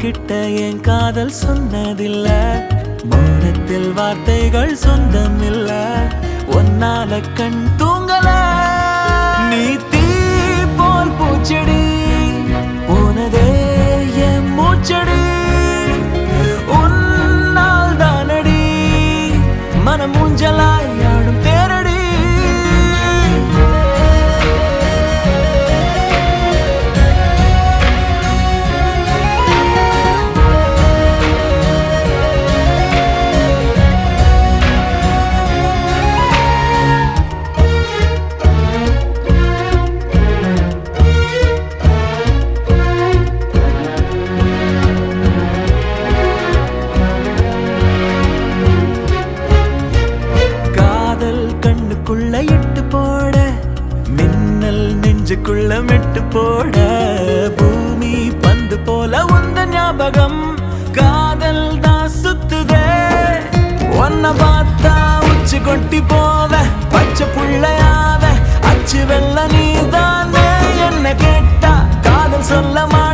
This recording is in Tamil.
உன்கிட்ட என் காதல் சொன்னதில்ல, மௌனத்தில் வார்த்தைகள் சொந்தம் இல்ல, ஒன்னால கண் தூங்கல. நீ தீ போல் பூச்செடி, போனதே என் மூச்சடி, உன்னால் தானடி மனம் ஊஞ்சலாய் ஆடும் தேரடி. கண்ணுக்குள்ள இட்டு போட, மின்னல் நெஞ்சுக்குள்ள மெட்டு போட, பூமி பந்து போல உந்த ஞாபகம் காதல் தான் சுத்துதே. ஒன்ன பார்த்தா உச்சி கொட்டி போவ, பச்சை புள்ளையாவ, அச்சு வெள்ள நீதானே. என்ன கேட்டா காதல் சொல்ல மாட்டேன்.